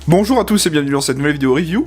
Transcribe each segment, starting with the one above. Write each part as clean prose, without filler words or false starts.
Bonjour à tous et bienvenue dans cette nouvelle vidéo review.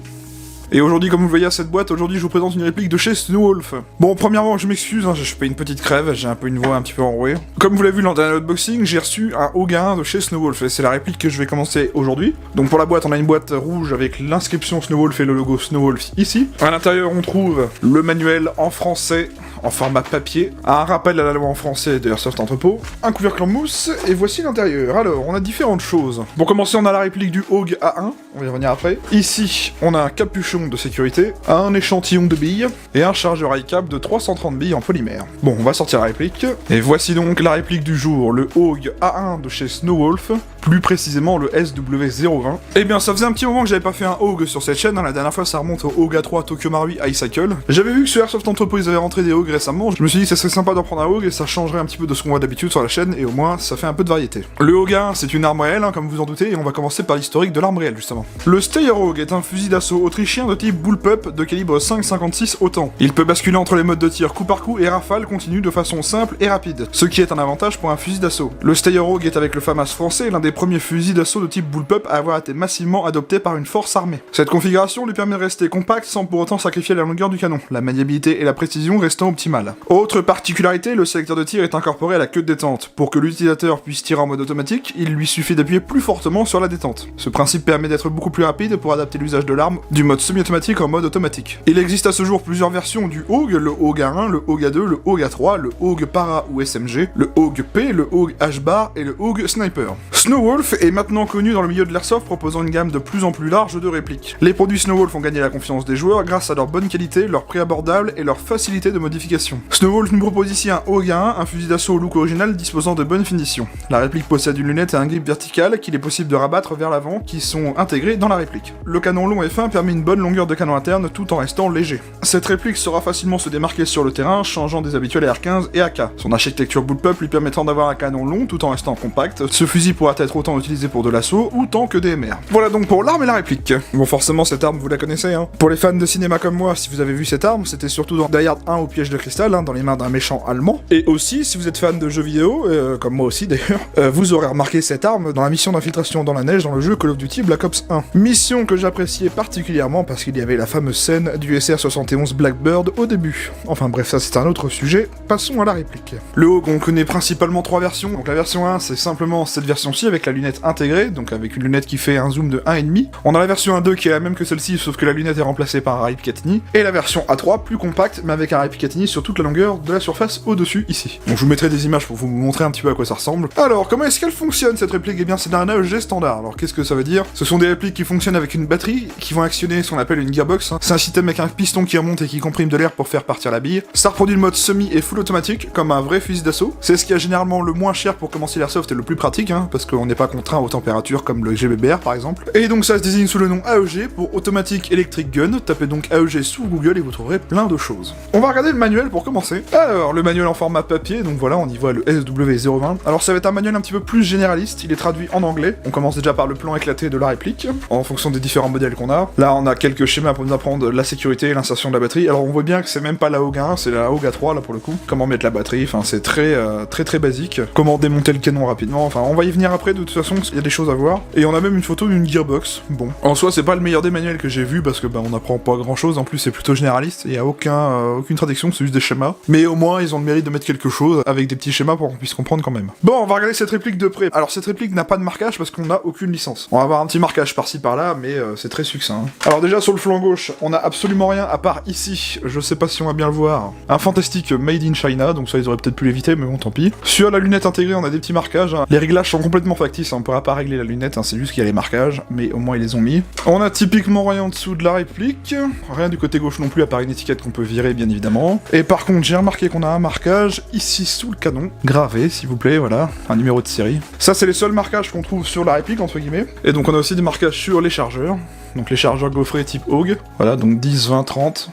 Et aujourd'hui, comme vous le voyez à cette boîte, aujourd'hui je vous présente une réplique de chez Snowwolf. Bon, premièrement, je m'excuse, je fais une petite crève, j'ai un peu une voix un petit peu enrouée. Comme vous l'avez vu lors d'un unboxing, j'ai reçu un Oga 1 de chez Snowwolf, et c'est la réplique que je vais commencer aujourd'hui. Donc pour la boîte, on a une boîte rouge avec l'inscription Snowwolf et le logo Snowwolf ici. À l'intérieur, on trouve le manuel en français, en format papier, un rappel à la loi en français de Airsoft Entrepôt, un couvercle en mousse, et voici l'intérieur. Alors, on a différentes choses. Pour commencer, on a la réplique du Hog A1, on va y revenir après. Ici, on a un capuchon de sécurité, un échantillon de billes, et un chargeur iCap de 330 billes en polymère. Bon, on va sortir la réplique, et voici donc la réplique du jour, le Hog A1 de chez Snowwolf, plus précisément le SW020. Eh bien, ça faisait un petit moment que j'avais pas fait un Hog sur cette chaîne, la dernière fois ça remonte au Hog A3 Tokyo Marui Icycle. J'avais vu que sur Airsoft Entrepôt ils avaient rentré des Hog récemment, je me suis dit que ça serait sympa d'en prendre un Hog et ça changerait un petit peu de ce qu'on voit d'habitude sur la chaîne, et au moins ça fait un peu de variété. Le Hog A1 c'est une arme réelle, comme vous en doutez, et on va commencer par l'historique de l'arme réelle justement. Le Steyr Hog est un fusil d'assaut autrichien de type bullpup de calibre 5,56 autant. Il peut basculer entre les modes de tir coup par coup et rafale continue de façon simple et rapide, ce qui est un avantage pour un fusil d'assaut. Le Steyr Hog est avec le FAMAS français l'un des premiers fusils d'assaut de type bullpup à avoir été massivement adopté par une force armée. Cette configuration lui permet de rester compact sans pour autant sacrifier la longueur du canon, la maniabilité et la précision restant optimales. Autre particularité, le sélecteur de tir est incorporé à la queue de détente. Pour que l'utilisateur puisse tirer en mode automatique, il lui suffit d'appuyer plus fortement sur la détente. Ce principe permet d'être beaucoup plus rapide pour adapter l'usage de l'arme du mode semi-automatique en mode automatique. Il existe à ce jour plusieurs versions du Hog, le Hog A1, le Hog A2, le Hog A3, le Hog Para ou SMG, le Hog P, le Hog H-Bar et le Hog Sniper. Snowwolf est maintenant connu dans le milieu de l'airsoft, proposant une gamme de plus en plus large de répliques. Les produits Snowwolf ont gagné la confiance des joueurs grâce à leur bonne qualité, leur prix abordable et leur facilité de modification. Snowwolf nous propose ici un Hog A1, un fusil d'assaut au look original disposant de bonnes finitions. La réplique possède une lunette et un grip vertical qu'il est possible de rabattre vers l'avant, qui sont intégrés dans la réplique. Le canon long et fin permet une bonne longueur de canon interne tout en restant léger. Cette réplique saura facilement se démarquer sur le terrain, changeant des habituels R15 et AK. Son architecture bullpup lui permettant d'avoir un canon long tout en restant compact. Ce fusil pourra être autant utilisé pour de l'assaut ou tant que DMR. Voilà donc pour l'arme et la réplique. Bon, forcément cette arme vous la connaissez, Pour les fans de cinéma comme moi, si vous avez vu cette arme, c'était surtout dans Die Hard 1 au piège de cristal, dans les mains d'un méchant allemand. Et aussi, si vous êtes fan de jeux vidéo, comme moi aussi d'ailleurs, vous aurez remarqué cette arme dans la mission d'infiltration dans la neige dans le jeu Call of Duty Black Ops 1. Mission que j'appréciais particulièrement parce qu'il y avait la fameuse scène du SR-71 Blackbird au début. Enfin bref, ça c'est un autre sujet, passons à la réplique. Le Hog, on connaît principalement 3 versions. Donc la version 1, c'est simplement cette version-ci avec la lunette intégrée, donc avec une lunette qui fait un zoom de 1,5. On a la version 1.2 qui est la même que celle-ci, sauf que la lunette est remplacée par un RIP Picatinny. Et la version A3, plus compacte, mais avec un RIP Picatinny sur toute la longueur de la surface au-dessus, ici. Donc je vous mettrai des images pour vous montrer un petit peu à quoi ça ressemble. Alors, comment est-ce qu'elle fonctionne cette réplique? Eh bien, c'est un AEG standard. Alors qu'est-ce que ça veut dire? Ce sont des répliques qui fonctionnent avec une batterie, qui vont actionner ce qu'on appelle une gearbox. C'est un système avec un piston qui remonte et qui comprime de l'air pour faire partir la bille. Ça reproduit le mode semi et full automatique, comme un vrai fusil d'assaut. C'est ce qui est généralement le moins cher pour commencer l'airsoft et le plus pratique, parce qu'on n'est pas contraint aux températures comme le GBBR par exemple. Et donc ça se désigne sous le nom AEG pour Automatic Electric Gun. Tapez donc AEG sous Google et vous trouverez plein de choses. On va regarder le manuel pour commencer. Alors, le manuel en format papier, donc voilà, on y voit le SW020. Alors ça va être un manuel un petit peu plus généraliste, il est traduit en anglais. On commence déjà par le plan éclaté de la réplique, en fonction des différents modèles qu'on a. Là, on a quelques schémas pour nous apprendre la sécurité et l'insertion de la batterie. Alors on voit bien que c'est même pas la Hog 1, c'est la Hog A3 là pour le coup. Comment mettre la batterie, enfin c'est très basique. Comment démonter le canon rapidement, enfin on va y venir après, de toute façon il y a des choses à voir. Et on a même une photo d'une gearbox. Bon, en soi c'est pas le meilleur des manuels que j'ai vu parce que on apprend pas grand chose, en plus c'est plutôt généraliste, il y a aucune traduction, c'est juste des schémas. Mais au moins ils ont le mérite de mettre quelque chose avec des petits schémas pour qu'on puisse comprendre quand même. Bon, on va regarder cette réplique de près. Alors cette réplique n'a pas de marquage parce qu'on n'a aucune licence. On va avoir un petit marquage par-ci par-là, mais c'est très succinct. Alors déjà sur le flanc gauche, on a absolument rien à part ici, je sais pas si on va bien le voir, un fantastique Made in China, donc ça ils auraient peut-être pu l'éviter, mais bon tant pis. Sur la lunette intégrée, on a des petits marquages. Les réglages sont complètement factices, on pourra pas régler la lunette, c'est juste qu'il y a les marquages, mais au moins ils les ont mis. On a typiquement rien en dessous de la réplique, rien du côté gauche non plus, à part une étiquette qu'on peut virer bien évidemment. Et par contre, j'ai remarqué qu'on a un marquage ici sous le canon, gravé s'il vous plaît, voilà, un numéro de série. Ça c'est les seuls marquages qu'on trouve sur la réplique entre guillemets. Et donc on a aussi des marquages sur les chargeurs, donc les chargeurs gaufrés type Hog, voilà, donc 10, 20, 30.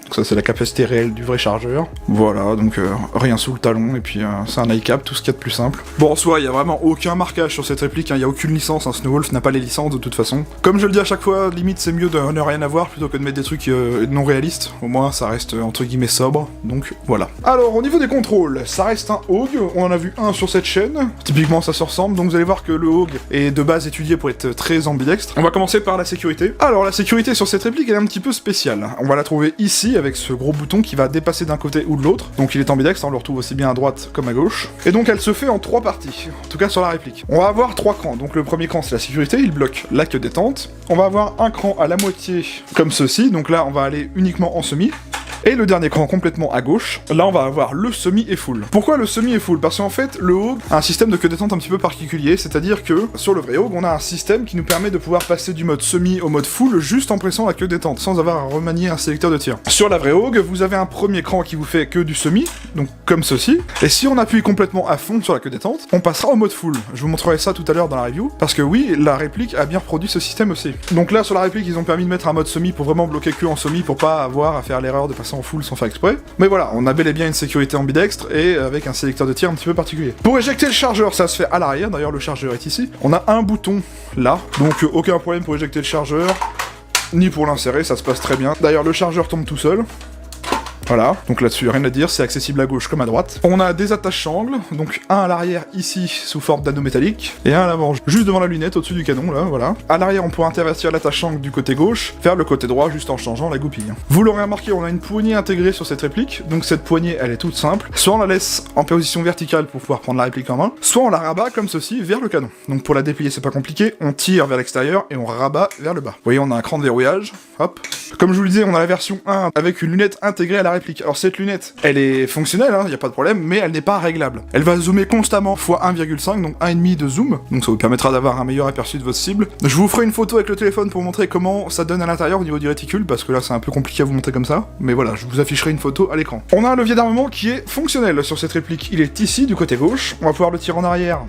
Donc ça c'est la capacité réelle du vrai chargeur. Voilà, donc rien sous le talon, et puis c'est un iCap, tout ce qu'il y a de plus simple. Bon, en soi, il y a vraiment aucun marquage sur cette réplique, il y a aucune licence, Snowwolf n'a pas les licences de toute façon. Comme je le dis à chaque fois, limite c'est mieux de ne rien avoir plutôt que de mettre des trucs non réalistes. Au moins ça reste entre guillemets sobre, donc voilà. Alors au niveau des contrôles, ça reste un Hogue, on en a vu un sur cette chaîne. Typiquement ça se ressemble, donc vous allez voir que le Hogue est de base étudié pour être très ambidextre. On va commencer par la sécurité. Alors la sécurité sur cette réplique elle est un petit peu spéciale. On va la trouver ici avec ce gros bouton qui va dépasser d'un côté ou de l'autre. Donc il est ambidextre, on le retrouve aussi bien à droite comme à gauche. Et donc elle se fait en 3 parties, en tout cas sur la réplique. On va avoir 3 crans, donc le premier cran c'est la sécurité, il bloque la queue détente. On va avoir un cran à la moitié comme ceci, donc là on va aller uniquement en semi. Et le dernier cran complètement à gauche, là on va avoir le semi et full. Pourquoi le semi et full? Parce qu'en fait, le Hogue a un système de queue détente un petit peu particulier, c'est-à-dire que sur le vrai Hogue, on a un système qui nous permet de pouvoir passer du mode semi au mode full juste en pressant la queue détente, sans avoir à remanier un sélecteur de tir. Sur la vraie Hogue, vous avez un premier cran qui vous fait que du semi, donc comme ceci, et si on appuie complètement à fond sur la queue détente, on passera au mode full. Je vous montrerai ça tout à l'heure dans la review, parce que oui, la réplique a bien reproduit ce système aussi. Donc là, sur la réplique, ils ont permis de mettre un mode semi pour vraiment bloquer que en semi, pour pas avoir à faire l'erreur de passer en full sans faire exprès. Mais voilà, on a bel et bien une sécurité ambidextre et avec un sélecteur de tir un petit peu particulier. Pour éjecter le chargeur, ça se fait à l'arrière, d'ailleurs le chargeur est ici. On a un bouton là, donc aucun problème pour éjecter le chargeur, ni pour l'insérer, ça se passe très bien. D'ailleurs le chargeur tombe tout seul. Voilà, donc là-dessus, rien à dire, c'est accessible à gauche comme à droite. On a des attaches-angles, donc un à l'arrière ici, sous forme d'anneau métallique, et un à l'avant, juste devant la lunette, au-dessus du canon, là, voilà. À l'arrière, on pourra intervertir l'attache-angle du côté gauche, vers le côté droit, juste en changeant la goupille. Vous l'aurez remarqué, on a une poignée intégrée sur cette réplique, donc cette poignée, elle est toute simple. Soit on la laisse en position verticale pour pouvoir prendre la réplique en main, soit on la rabat comme ceci, vers le canon. Donc pour la déplier, c'est pas compliqué, on tire vers l'extérieur, et on rabat vers le bas. Vous voyez, on a un cran de verrouillage, hop. Comme je vous le disais, on a la version 1 avec une lunette intégrée à la réplique. Alors cette lunette, elle est fonctionnelle, y a pas de problème, mais elle n'est pas réglable. Elle va zoomer constamment x 1,5, donc 1,5 de zoom, donc ça vous permettra d'avoir un meilleur aperçu de votre cible. Je vous ferai une photo avec le téléphone pour vous montrer comment ça donne à l'intérieur au niveau du réticule, parce que là c'est un peu compliqué à vous montrer comme ça, mais voilà, je vous afficherai une photo à l'écran. On a un levier d'armement qui est fonctionnel sur cette réplique, il est ici, du côté gauche, on va pouvoir le tirer en arrière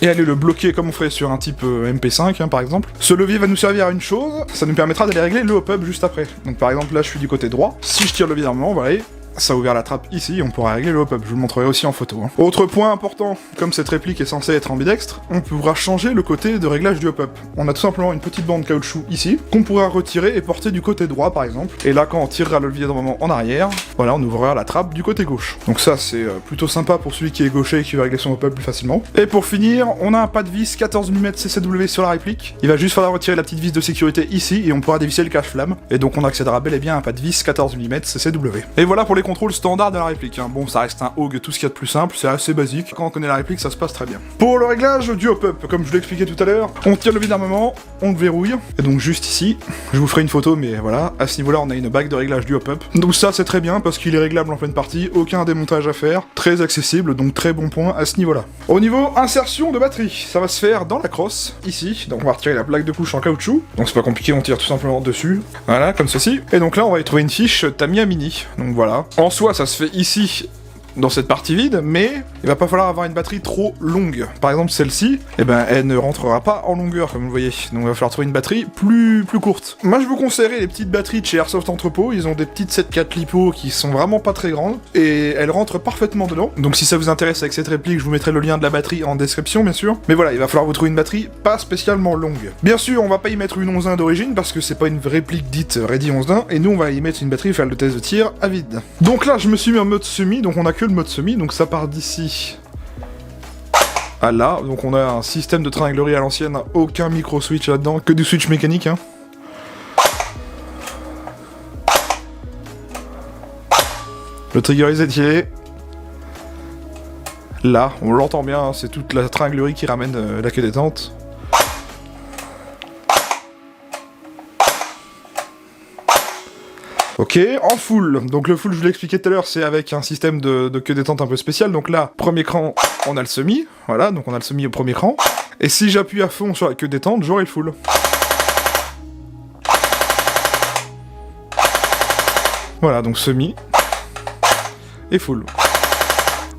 et aller le bloquer comme on ferait sur un type MP5 par exemple. Ce levier va nous servir à une chose, ça nous permettra d'aller régler le hop-up juste après. Donc par exemple là je suis du côté droit, si je tire le levier d'armement, vous voyez, ça a ouvert la trappe ici, on pourra régler le hop-up, je vous le montrerai aussi en photo. Autre point important, comme cette réplique est censée être ambidextre, on pourra changer le côté de réglage du hop-up. On a tout simplement une petite bande caoutchouc ici, qu'on pourra retirer et porter du côté droit par exemple, et là quand on tirera le levier d'armement en arrière, voilà, on ouvrira la trappe du côté gauche. Donc ça c'est plutôt sympa pour celui qui est gaucher et qui va régler son hop-up plus facilement. Et pour finir, on a un pas de vis 14 mm CCW sur la réplique, il va juste falloir retirer la petite vis de sécurité ici, et on pourra dévisser le cache-flamme, et donc on accédera bel et bien à un pas de vis 14 mm CCW. Et voilà pour les contrôles standards de la réplique. Bon, ça reste un Hogue, tout ce qu'il y a de plus simple, c'est assez basique. Quand on connaît la réplique, ça se passe très bien. Pour le réglage du hop-up, comme je l'ai expliqué tout à l'heure, on tire le levier d'armement, on le verrouille, et donc juste ici, je vous ferai une photo, mais voilà, à ce niveau-là, on a une bague de réglage du hop-up. Donc ça, c'est très bien, parce qu'il est réglable en pleine partie, aucun démontage à faire, très accessible, donc très bon point à ce niveau-là. Au niveau insertion de batterie, ça va se faire dans la crosse, ici, donc on va retirer la plaque de couche en caoutchouc, donc c'est pas compliqué, on tire tout simplement dessus, voilà, comme ceci, et donc là, on va y trouver une fiche Tamiya Mini, donc voilà. En soi, ça se fait ici, dans cette partie vide, mais il va pas falloir avoir une batterie trop longue. Par exemple celle-ci, elle ne rentrera pas en longueur comme vous le voyez, donc il va falloir trouver une batterie plus courte. Moi je vous conseillerais les petites batteries de chez Airsoft Entrepôt, ils ont des petites 7.4 lipo qui sont vraiment pas très grandes, et elles rentrent parfaitement dedans. Donc si ça vous intéresse avec cette réplique, je vous mettrai le lien de la batterie en description bien sûr, mais voilà, il va falloir vous trouver une batterie pas spécialement longue. Bien sûr, on va pas y mettre une 11.1 d'origine, parce que c'est pas une réplique dite Ready 11.1, et nous on va y mettre une batterie pour faire le test de tir à vide. Donc là je me suis mis en mode semi, donc on a que le mode semi, donc ça part d'ici à là, donc on a un système de tringlerie à l'ancienne, aucun micro switch là-dedans, que du switch mécanique Le trigger est étiré. Là, on l'entend bien, c'est toute la tringlerie qui ramène la queue détente. Ok, en full. Donc le full, je vous l'ai expliqué tout à l'heure, c'est avec un système de queue détente un peu spécial. Donc là, premier cran, on a le semi. Voilà, donc on a le semi au premier cran. Et si j'appuie à fond sur la queue détente, j'aurai le full. Voilà, donc semi et full.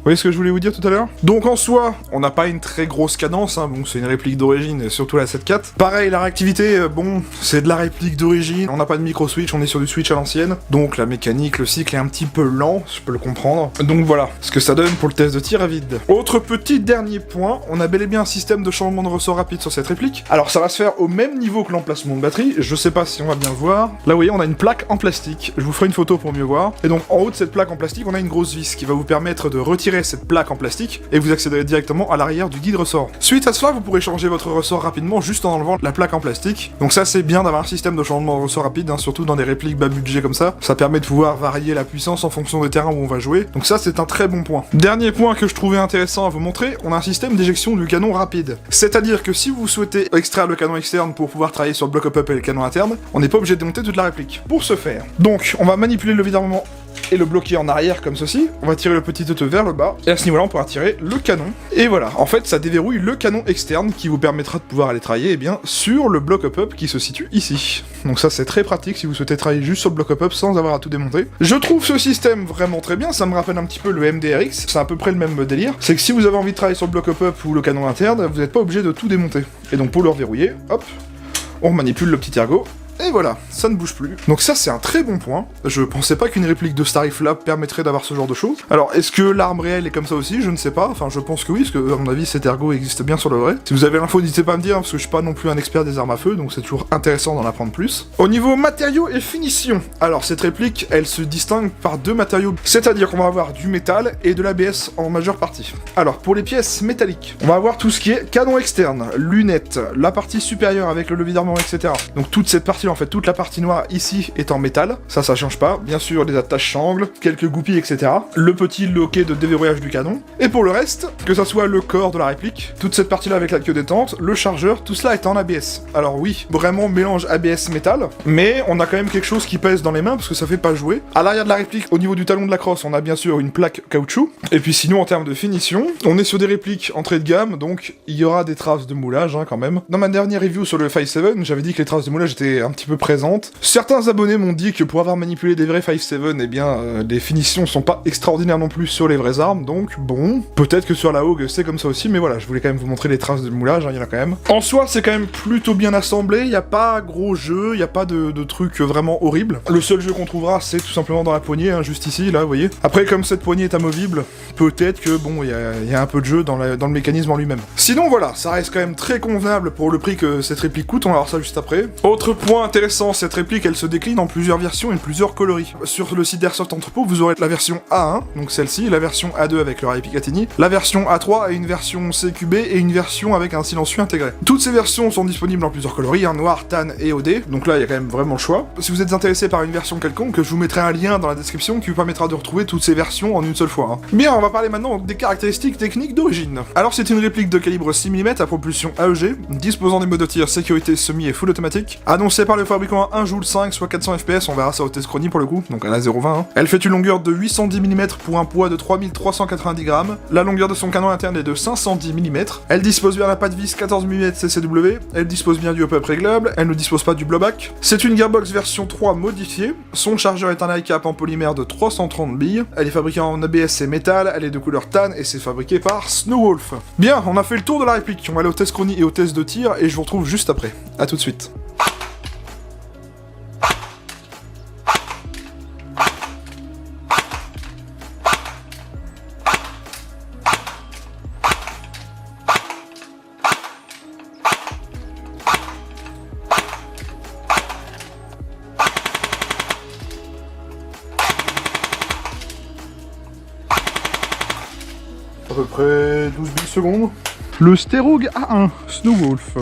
voyez ce que je voulais vous dire tout à l'heure? Donc en soi, on n'a pas une très grosse cadence, hein. Bon, c'est une réplique d'origine, et surtout la 7.4. Pareil, la réactivité, bon, c'est de la réplique d'origine, on n'a pas de micro-switch, on est sur du switch à l'ancienne, donc la mécanique, le cycle est un petit peu lent, je peux le comprendre. Donc voilà, ce que ça donne pour le test de tir à vide. Autre petit dernier point, on a bel et bien un système de changement de ressort rapide sur cette réplique. Alors ça va se faire au même niveau que l'emplacement de batterie, je sais pas si on va bien le voir. Là vous voyez, on a une plaque en plastique, je vous ferai une photo pour mieux voir. Et donc en haut de cette plaque en plastique, on a une grosse vis qui va vous permettre de retirer cette plaque en plastique et vous accéderez directement à l'arrière du guide ressort. Suite à cela, vous pourrez changer votre ressort rapidement juste en enlevant la plaque en plastique. Donc ça c'est bien d'avoir un système de changement de ressort rapide, hein, surtout dans des répliques bas budget comme ça. Ça permet de pouvoir varier la puissance en fonction des terrains où on va jouer. Donc ça c'est un très bon point. Dernier point que je trouvais intéressant à vous montrer, on a un système d'éjection du canon rapide. C'est-à-dire que si vous souhaitez extraire le canon externe pour pouvoir travailler sur le bloc up et le canon interne, on n'est pas obligé de démonter toute la réplique. Pour ce faire, donc on va manipuler le levier d'armement et le bloquer en arrière comme ceci, on va tirer le petit œuf vers le bas, et à ce niveau-là on pourra tirer le canon. Et voilà, en fait ça déverrouille le canon externe qui vous permettra de pouvoir aller travailler eh bien, sur le bloc up qui se situe ici. Donc ça c'est très pratique si vous souhaitez travailler juste sur le bloc up sans avoir à tout démonter. Je trouve ce système vraiment très bien, ça me rappelle un petit peu le MDRX, c'est à peu près le même délire, c'est que si vous avez envie de travailler sur le bloc up ou le canon interne, vous n'êtes pas obligé de tout démonter. Et donc pour le reverrouiller, hop, on manipule le petit ergot, et voilà, ça ne bouge plus. Donc ça c'est un très bon point, je pensais pas qu'une réplique de Star Rifle permettrait d'avoir ce genre de choses. Alors est-ce que l'arme réelle est comme ça aussi? Je ne sais pas, enfin je pense que oui, parce que à mon avis cet ergot existe bien sur le vrai. Si vous avez l'info n'hésitez pas à me dire, parce que je suis pas non plus un expert des armes à feu, donc c'est toujours intéressant d'en apprendre plus. Au niveau matériaux et finition, alors cette réplique elle se distingue par deux matériaux, c'est-à-dire qu'on va avoir du métal et de l'ABS en majeure partie. Alors pour les pièces métalliques, on va avoir tout ce qui est canon externe, lunettes, la partie supérieure avec le levier d'armement, etc. Donc toute cette partie en fait, toute la partie noire ici est en métal, ça change pas, bien sûr des attaches sangles, quelques goupilles, etc. Le petit loquet de déverrouillage du canon, et pour le reste, que ça soit le corps de la réplique, toute cette partie là avec la queue détente, le chargeur, tout cela est en ABS. Alors oui, vraiment mélange ABS métal, mais on a quand même quelque chose qui pèse dans les mains parce que ça fait pas jouer. À l'arrière de la réplique, au niveau du talon de la crosse, on a bien sûr une plaque caoutchouc, et puis sinon en termes de finition, on est sur des répliques entrée de gamme, donc il y aura des traces de moulage hein, quand même. Dans ma dernière review sur le 5.7, j'avais dit que les traces de moulage étaient un petit peu présentes. Certains abonnés m'ont dit que pour avoir manipulé des vrais 5.7, eh bien, les finitions sont pas extraordinaires non plus sur les vraies armes, donc bon, peut-être que sur la Hogue c'est comme ça aussi, mais voilà, je voulais quand même vous montrer les traces de moulage, hein, il y en a quand même. En soi, c'est quand même plutôt bien assemblé, il n'y a pas gros jeu, il n'y a pas de trucs vraiment horribles. Le seul jeu qu'on trouvera, c'est tout simplement dans la poignée, hein, juste ici, là, vous voyez. Après, comme cette poignée est amovible, peut-être que, bon, il y a un peu de jeu dans le mécanisme en lui-même. Sinon, voilà, ça reste quand même très convenable pour le prix que cette réplique coûte, on va voir ça juste après. Autre point intéressant, cette réplique, elle se décline en plusieurs versions et plusieurs coloris. Sur le site d'Airsoft Entrepôt, vous aurez la version A1, donc celle-ci, la version A2 avec le rail Picatinny, la version A3 et une version CQB et une version avec un silencieux intégré. Toutes ces versions sont disponibles en plusieurs coloris, hein, noir, tan et OD, donc là il y a quand même vraiment le choix. Si vous êtes intéressé par une version quelconque, je vous mettrai un lien dans la description qui vous permettra de retrouver toutes ces versions en une seule fois. Hein. Bien, on va parler maintenant des caractéristiques techniques d'origine. Alors c'est une réplique de calibre 6 mm à propulsion AEG, disposant des modes de tir sécurité semi et full automatique, annoncée par le fabricant à 1 joule 5 soit 400 fps, on verra ça au test chronie pour le coup, donc à la 0.20. Hein. Elle fait une longueur de 810 mm pour un poids de 3390 grammes, la longueur de son canon interne est de 510 mm, elle dispose bien d'un pas de vis 14 mm CCW, elle dispose bien du hop-up réglable, elle ne dispose pas du blowback. C'est une gearbox version 3 modifiée, son chargeur est un iCap en polymère de 330 billes, elle est fabriquée en ABS et métal, elle est de couleur tan et c'est fabriqué par Snowwolf. Bien, on a fait le tour de la réplique, on va aller au test chronie et au test de tir et je vous retrouve juste après. A tout de suite. À peu près 12 millisecondes. Le Sterog A1 Snowwolf.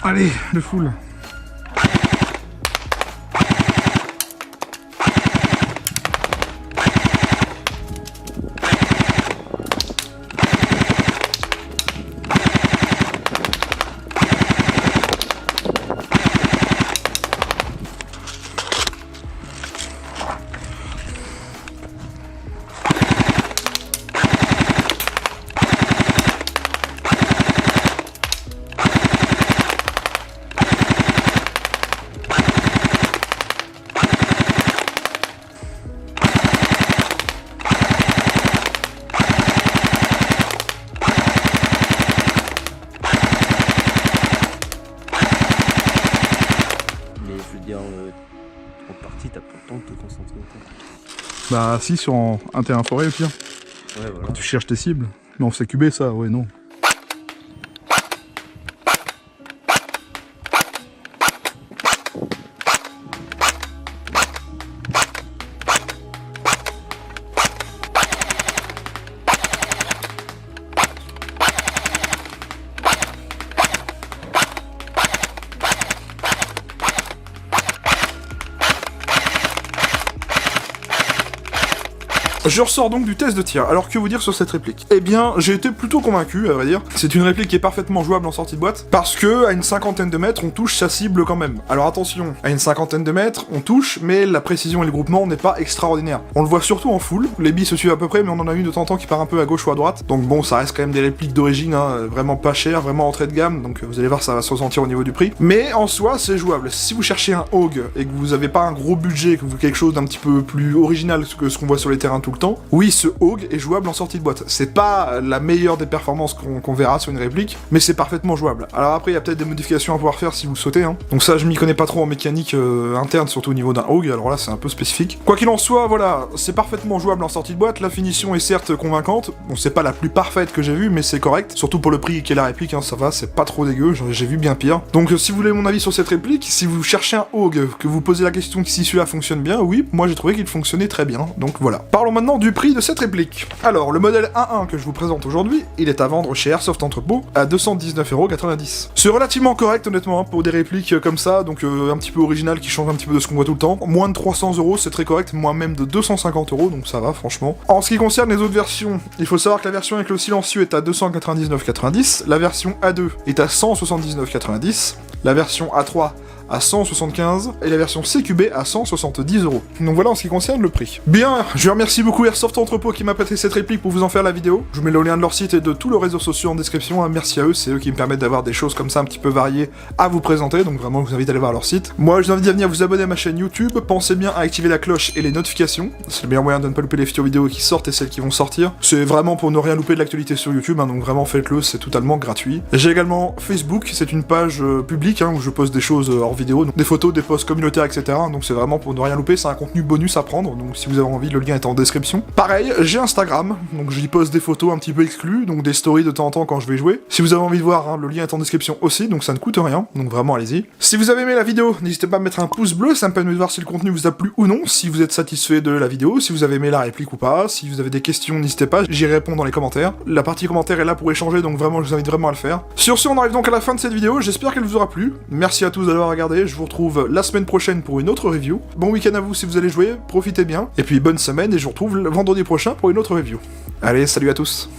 Allez, le full. En partie, t'as pas le temps de te concentrer autant. Bah si, sur un terrain forêt au pire. Ouais, voilà. Quand tu cherches tes cibles. Mais on sait cuber ça, ouais non. Je ressors donc du test de tir. Alors que vous dire sur cette réplique? Eh bien, j'ai été plutôt convaincu, à vrai dire. C'est une réplique qui est parfaitement jouable en sortie de boîte, parce que à une cinquantaine de mètres, on touche sa cible quand même. Alors attention, à une cinquantaine de mètres, on touche, mais la précision et le groupement n'est pas extraordinaire. On le voit surtout en full, les billes se suivent à peu près, mais on en a une de temps en temps qui part un peu à gauche ou à droite. Donc bon, ça reste quand même des répliques d'origine, hein, vraiment pas chères, vraiment entrée de gamme, donc vous allez voir, ça va se ressentir au niveau du prix. Mais en soi, c'est jouable. Si vous cherchez un Hogue et que vous avez pas un gros budget, que vous voulez quelque chose d'un petit peu plus original que ce qu'on voit sur les terrains tout le temps, oui, ce Hogue est jouable en sortie de boîte. C'est pas la meilleure des performances qu'on verra sur une réplique, mais c'est parfaitement jouable. Alors après, il y a peut-être des modifications à pouvoir faire si vous sautez, hein. Donc ça, je m'y connais pas trop en mécanique interne, surtout au niveau d'un Hogue, alors là, c'est un peu spécifique. Quoi qu'il en soit, voilà, c'est parfaitement jouable en sortie de boîte, la finition est certes convaincante, bon, c'est pas la plus parfaite que j'ai vue, mais c'est correct, surtout pour le prix qu'est la réplique, hein, ça va, c'est pas trop dégueu, j'ai vu bien pire. Donc si vous voulez mon avis sur cette réplique, si vous cherchez un Hogue, que vous posez la question si celui-là fonctionne bien, oui, moi j'ai trouvé qu'il fonctionnait très bien, donc voilà. Parlons maintenant du prix de cette réplique. Alors, le modèle 1.1 que je vous présente aujourd'hui, il est à vendre chez Airsoft Entrepôt à 219,90€. C'est relativement correct, honnêtement, hein, pour des répliques comme ça, donc un petit peu original qui change un petit peu de ce qu'on voit tout le temps. Moins de 300€, c'est très correct, moins même de 250€, donc ça va, franchement. En ce qui concerne les autres versions, il faut savoir que la version avec le silencieux est à 299,90€, la version A2 est à 179,90€, la version A3 à 175 et la version CQB à 170€. Donc voilà en ce qui concerne le prix. Bien, je remercie beaucoup Airsoft Entrepôt qui m'a prêté cette réplique pour vous en faire la vidéo. Je vous mets le lien de leur site et de tous leurs réseaux sociaux en description, hein. Merci à eux, c'est eux qui me permettent d'avoir des choses comme ça un petit peu variées à vous présenter, donc vraiment je vous invite à aller voir leur site. Moi je vous invite à venir vous abonner à ma chaîne YouTube, pensez bien à activer la cloche et les notifications, c'est le meilleur moyen de ne pas louper les futures vidéos qui sortent et celles qui vont sortir. C'est vraiment pour ne rien louper de l'actualité sur YouTube, hein, donc vraiment faites-le, c'est totalement gratuit. J'ai également Facebook, c'est une page publique hein, où je poste des choses hors vidéo, donc des photos, des posts communautaires, etc. Donc c'est vraiment pour ne rien louper, c'est un contenu bonus à prendre, donc si vous avez envie, le lien est en description. Pareil, j'ai Instagram, donc j'y poste des photos un petit peu exclues, donc des stories de temps en temps quand je vais jouer. Si vous avez envie de voir, hein, le lien est en description aussi, donc ça ne coûte rien, donc vraiment allez-y. Si vous avez aimé la vidéo, n'hésitez pas à mettre un pouce bleu, ça me permet de voir si le contenu vous a plu ou non, si vous êtes satisfait de la vidéo, si vous avez aimé la réplique ou pas, si vous avez des questions, n'hésitez pas, j'y réponds dans les commentaires. La partie commentaires est là pour échanger, donc vraiment je vous invite vraiment à le faire. Sur ce, on arrive donc à la fin de cette vidéo, j'espère qu'elle vous aura plu. Merci à tous d'avoir regardé, je vous retrouve la semaine prochaine pour une autre review. Bon week-end à vous si vous allez jouer, profitez bien, et puis bonne semaine, et je vous retrouve le vendredi prochain pour une autre review. Allez, salut à tous.